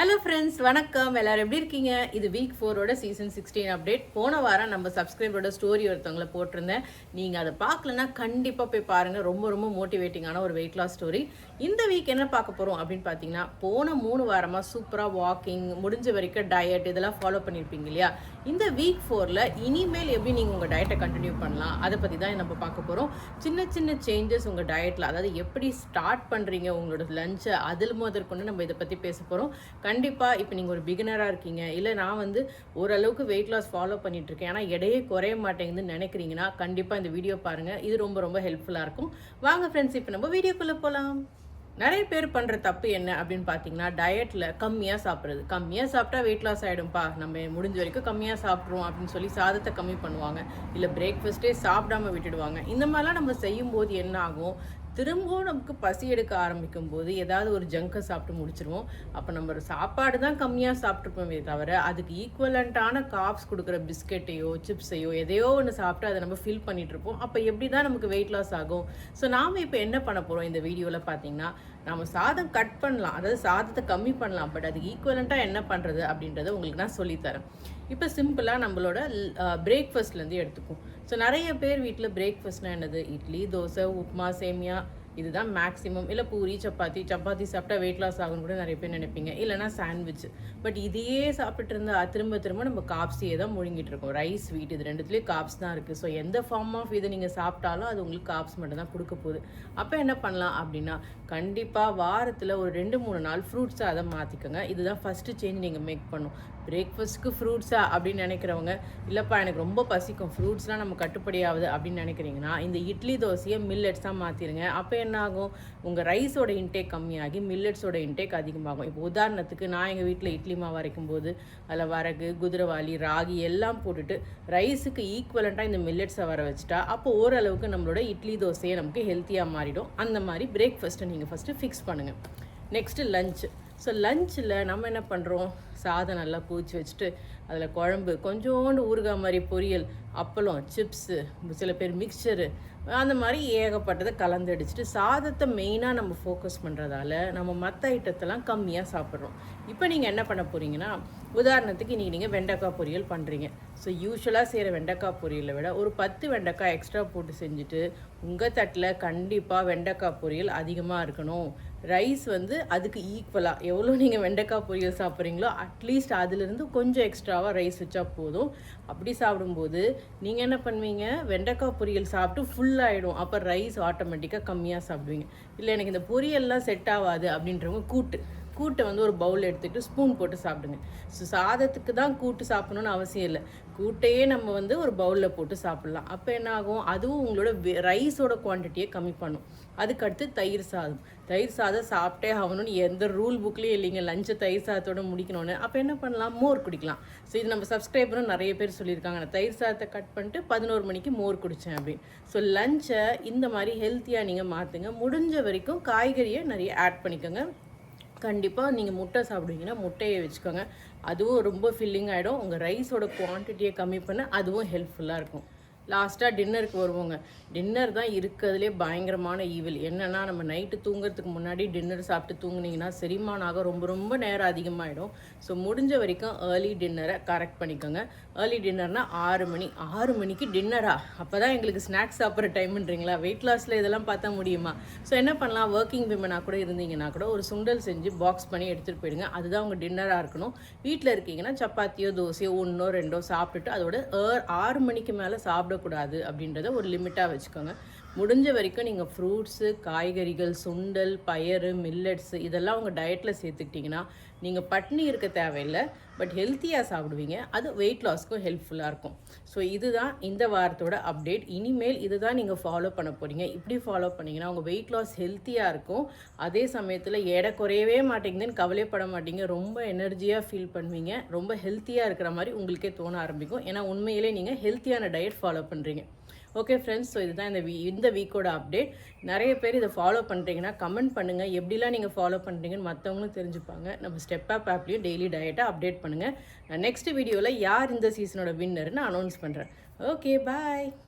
Hello friends, வணக்கம். எல்லாரும் எப்படி இருக்கீங்க? இது வீக் 4ஓட சீசன் 16 அப்டேட். போன வாரம் நம்ம சப்ஸ்கிரைபரோட ஸ்டோரி ஒருத்தவங்களை போட்டிருந்தேன். நீங்கள் அதை பார்க்கலன்னா கண்டிப்பாக போய் பாருங்கள். ரொம்ப ரொம்ப மோட்டிவேட்டிங்கான ஒரு வெயிட் லாஸ் ஸ்டோரி. இந்த வீக் என்ன பார்க்க போகிறோம் அப்படின்னு பார்த்தீங்கன்னா, போன 3 வாரமாக சூப்பராக வாக்கிங், முடிஞ்ச வரைக்கும் டயட் இதெல்லாம் ஃபாலோ பண்ணியிருப்பீங்க இல்லையா? இந்த வீக் 4ல் இனிமேல் எப்படி நீங்கள் உங்கள் டயட்டை கண்டினியூ பண்ணலாம், அதை பற்றி தான் நம்ம பார்க்க போகிறோம். சின்ன சின்ன சேஞ்சஸ் உங்கள் டயட்டில், அதாவது எப்படி ஸ்டார்ட் பண்ணுறீங்க உங்களோட லஞ்சை, அதில் முதற்கொண்டு நம்ம இதை பற்றி பேச போகிறோம். கண்டிப்பாக இப்போ நீங்கள் ஒரு பிகினராக இருக்கீங்க, இல்லை நான் ஓரளவுக்கு வெயிட் லாஸ் ஃபாலோ பண்ணிகிட்ருக்கேன், ஆனால் எடையே குறைய மாட்டேங்குதுன்னு நினைக்கிறீங்கன்னா கண்டிப்பாக இந்த வீடியோ பாருங்கள். இது ரொம்ப ரொம்ப ஹெல்ப்ஃபுல்லாக இருக்கும். வாங்க ஃப்ரெண்ட்ஸ், இப்போ நம்ம வீடியோக்குள்ளே போகலாம். நிறைய பேர் பண்ணுற தப்பு என்ன அப்படின்னு பார்த்தீங்கன்னா, டயட்டில் கம்மியாக சாப்பிட்றது. கம்மியாக சாப்பிட்டா வெயிட் லாஸ் ஆகிடும்ப்பா, நம்ம முடிஞ்ச வரைக்கும் கம்மியாக சாப்பிட்ருவோம் அப்படின்னு சொல்லி சாதத்தை கம்மி பண்ணுவாங்க, இல்லை பிரேக்ஃபாஸ்ட்டே சாப்பிடாம விட்டுடுவாங்க. இந்த மாதிரிலாம் நம்ம செய்யும்போது என்ன ஆகும், திரும்பவும் நமக்கு பசி எடுக்க ஆரம்பிக்கும் போது ஏதாவது ஒரு ஜங்கை சாப்பிட்டு முடிச்சிருவோம். அப்போ நம்ம ஒரு சாப்பாடு தான் கம்மியாக சாப்பிட்ருப்போமே தவிர, அதுக்கு ஈக்குவலண்ட்டான காப்ஸ் கொடுக்குற பிஸ்கெட்டையோ சிப்ஸையோ எதையோ ஒன்று சாப்பிட்டு அதை நம்ம ஃபில் பண்ணிகிட்ருப்போம். அப்போ எப்படி தான் நமக்கு வெயிட் லாஸ் ஆகும்? ஸோ நாம் இப்போ என்ன பண்ண போகிறோம் இந்த வீடியோவில் பார்த்தீங்கன்னா, நம்ம சாதம் கட் பண்ணலாம், அதாவது சாதத்தை கம்மி பண்ணலாம், பட் அதுக்கு ஈக்குவலண்ட்டாக என்ன பண்ணுறது அப்படின்றத உங்களுக்கு நான் சொல்லித்தரேன். இப்போ சிம்பிளாக நம்மளோட பிரேக்ஃபாஸ்ட்லேருந்து எடுத்துக்கும். ஸோ நிறைய பேர் வீட்டில் பிரேக்ஃபாஸ்ட்னால் என்னது, இட்லி, தோசை, உப்புமா, சேமியா, இதுதான் மேக்ஸிமம். இல்லை பூரி, சப்பாத்தி சாப்பிட்டா வெயிட் லாஸ் ஆகும்னு கூட நிறைய பேர் நினைப்பீங்க. இல்லைனா சாண்ட்விச். பட் இதையே சாப்பிட்டு இருந்தால் திரும்ப நம்ம காப்ஸையே தான் முழுங்கிட்டு இருக்கோம். ரைஸ், ஸ்வீட், இது ரெண்டுத்துலேயும் காப்ஸ் தான் இருக்குது. ஸோ எந்த ஃபார்ம் ஆஃப் இதை நீங்கள் சாப்பிட்டாலும் அது உங்களுக்கு காப்ஸ் மட்டும் தான் கொடுக்க போகுது. அப்போ என்ன பண்ணலாம் அப்படின்னா, கண்டிப்பாக வாரத்தில் ஒரு 2-3 நாள் ஃப்ரூட்ஸாக அதை மாற்றிக்கோங்க. இதுதான் ஃபஸ்ட்டு சேஞ்ச் நீங்கள் மேக் பண்ணும். பிரேக்ஃபாஸ்ட்டுக்கு ஃப்ரூட்ஸா அப்படின்னு நினைக்கிறவங்க, இல்லைப்பா எனக்கு ரொம்ப பசிக்கும், ஃப்ரூட்ஸ்லாம் நம்ம கட்டுப்படி ஆகுது அப்படின்னு நினைக்கிறீங்கன்னா, இந்த இட்லி தோசையை மில்லட்ஸாக மாற்றிடுங்க. அப்போ என்ன ஆகும், உங்கள் ரைஸோட இன்டேக் கம்மியாகி மில்லட்ஸோட இன்டேக் அதிகமாகும். இப்போ உதாரணத்துக்கு நான் எங்கள் வீட்டில் இட்லி மாவு அரைக்கும் போது அதில் வரகு, குதிரைவாளி, ராகி எல்லாம் போட்டுட்டு ரைஸுக்கு ஈக்குவலண்ட்டாக இந்த மில்லட்ஸை வர வச்சுட்டா, அப்போ ஓரளவுக்கு நம்மளோட இட்லி தோசையை நமக்கு ஹெல்த்தியாக மாறிடும். அந்த மாதிரி பிரேக்ஃபாஸ்ட்டை நீங்கள் ஃபஸ்ட்டு ஃபிக்ஸ் பண்ணுங்கள். Next lunch. ஸோ லஞ்சில் நம்ம என்ன பண்ணுறோம், சாதம் நல்லா பூச்சி வச்சுட்டு அதில் குழம்பு, கொஞ்சோண்டு ஊறுகாய் மாதிரி பொரியல், அப்பளம், சிப்ஸு, சில பேர் மிக்சரு, அந்த மாதிரி ஏகப்பட்டதை கலந்து அடிச்சுட்டு சாதத்தை மெயினாக நம்ம ஃபோக்கஸ் பண்ணுறதால நம்ம மற்ற ஐட்டத்தெல்லாம் கம்மியாக சாப்பிட்றோம். இப்போ நீங்கள் என்ன பண்ண போகிறீங்கன்னா, உதாரணத்துக்கு இன்றைக்கி நீங்கள் வெண்டைக்காய் பொரியல் பண்ணுறீங்க. ஸோ யூஸ்வலாக செய்கிற வெண்டைக்காய் பொரியலை விட ஒரு 10 வெண்டைக்காய் எக்ஸ்ட்ரா போட்டு செஞ்சுட்டு, உங்கள் தட்டில் கண்டிப்பாக வெண்டைக்காய் பொரியல் அதிகமாக இருக்கணும். ரைஸ் அதுக்கு ஈக்குவலாக எவ்வளோ நீங்கள் வெண்டைக்காய் பொரியல் சாப்பிட்றீங்களோ அட்லீஸ்ட் அதுலேருந்து கொஞ்சம் எக்ஸ்ட்ராவாக ரைஸ் வச்சா போதும். அப்படி சாப்பிடும்போது நீங்கள் என்ன பண்ணுவீங்க, வெண்டைக்காய் பொரியல் சாப்பிட்டு ஃபுல் ஆகிடும். அப்போ ரைஸ் ஆட்டோமேட்டிக்காக கம்மியாக சாப்பிடுவீங்க. இல்லை எனக்கு இந்த பொரியல்லாம் செட் ஆகாது அப்படின்றவங்க கூட்டை ஒரு பவுல் எடுத்துகிட்டு ஸ்பூன் போட்டு சாப்பிடுங்க. ஸோ சாதத்துக்கு தான் கூட்டு சாப்பிடணுன்னு அவசியம் இல்லை, கூட்டையே நம்ம ஒரு பவுலில் போட்டு சாப்பிட்லாம். அப்போ என்ன ஆகும், அதுவும் உங்களோட ரைஸோட குவான்டிட்டியை கம்மி பண்ணும். அதுக்கடுத்து தயிர் சாதம் சாப்பிட்டே ஆகணும்னு எந்த ரூல் புக்லேயும் இல்லைங்க, லஞ்சை தயிர் சாதத்தோடு முடிக்கணும்னு. அப்போ என்ன பண்ணலாம், மோர் குடிக்கலாம். ஸோ இது நம்ம சப்ஸ்கிரைபரும் நிறைய பேர் சொல்லியிருக்காங்க, நான் தயிர் சாதத்தை கட் பண்ணிட்டு 11 மணிக்கு மோர் குடித்தேன் அப்படின்னு. ஸோ லஞ்சை இந்த மாதிரி ஹெல்த்தியாக நீங்கள் மாற்றுங்க. முடிஞ்ச வரைக்கும் காய்கறியை நிறைய ஆட் பண்ணிக்கோங்க. கண்டிப்பாக நீங்கள் முட்டை சாப்பிடுவீங்கன்னா முட்டையை வச்சுக்கோங்க, அதுவும் ரொம்ப ஃபில்லிங் ஆகிடும். உங்கள் ரைஸோட குவான்டிட்டியை கம்மி பண்ண அதுவும் ஹெல்ப்ஃபுல்லாக இருக்கும். லாஸ்ட்டாக டின்னருக்கு வருவோங்க. டின்னர் தான் இருக்கிறதுலே பயங்கரமான ஈவில். என்னென்னா, நம்ம நைட்டு தூங்குறதுக்கு முன்னாடி டின்னர் சாப்பிட்டு தூங்குனீங்கன்னா செரிமானாக ரொம்ப ரொம்ப நேரம் அதிகமாகிடும். ஸோ முடிஞ்ச வரைக்கும் ஏர்லி டின்னரை கரெக்ட் பண்ணிக்கோங்க. ஏர்லி டின்னர்னால் 6 மணிக்கு டின்னரா? அப்போ தான் எங்களுக்கு ஸ்நாக்ஸ் சாப்பிட்ற டைம்ன்றீங்களா? வெயிட் லாஸில் இதெல்லாம் பார்த்தா முடியுமா? ஸோ என்ன பண்ணலாம், ஒர்க்கிங் விமனாக கூட இருந்தீங்கன்னா கூட ஒரு சுண்டல் செஞ்சு பாக்ஸ் பண்ணி எடுத்துகிட்டு போயிடுங்க. அதுதான் உங்கள் டின்னராக இருக்கணும். வீட்டில் இருக்கீங்கன்னா சப்பாத்தியோ தோசையோ 1ஓ 2ஓ சாப்பிட்டுட்டு அதோட 6 மணிக்கு மேலே சாப்பிடக்கூடாது அப்படின்றத ஒரு லிமிட்டாக வச்சுக்கோங்க. முடிஞ்ச வரைக்கும் நீங்கள் ஃப்ரூட்ஸு, காய்கறிகள், சுண்டல், பயறு, மில்லட்ஸு இதெல்லாம் உங்கள் டயட்டில் சேர்த்துக்கிட்டிங்கன்னா நீங்கள் பட்னி இருக்க தேவையில்லை, பட் ஹெல்த்தியாக சாப்பிடுவீங்க. அது வெயிட் லாஸ்க்கும் ஹெல்ப்ஃபுல்லாக இருக்கும். ஸோ இதுதான் இந்த வாரத்தோட அப்டேட். இனிமேல் இதுதான் நீங்கள் ஃபாலோ பண்ண போகிறீங்க. இப்படி ஃபாலோ பண்ணிங்கன்னா உங்கள் வெயிட் லாஸ் ஹெல்த்தியாக இருக்கும். அதே சமயத்தில் எடை குறையவே மாட்டேங்குதுன்னு கவலைப்பட மாட்டீங்க, ரொம்ப எனர்ஜியாக ஃபீல் பண்ணுவீங்க, ரொம்ப ஹெல்த்தியாக இருக்கிற மாதிரி உங்களுக்கே தோண ஆரம்பிக்கும். ஏன்னா உண்மையிலே நீங்கள் ஹெல்த்தியான டயட் ஃபாலோ பண்ணுறீங்க. ஓகே ஃப்ரெண்ட்ஸ், ஸோ இதுதான் இந்த வீக்கோட அப்டேட். நிறைய பேர் இதை ஃபாலோ பண்ணுறீங்கன்னா கமெண்ட் பண்ணுங்கள், எப்படிலாம் நீங்கள் ஃபாலோ பண்ணுறீங்கன்னு மற்றவங்களும் தெரிஞ்சுப்பாங்க. நம்ம ஸ்டெப் அப் ஆப்லேயும் டெய்லி டயட்டை அப்டேட் பண்ணுங்கள். நான் நெக்ஸ்ட் வீடியோவில் யார் இந்த சீசனோட வின்னர்னு அனௌன்ஸ் பண்ணுறேன். ஓகே, பாய்.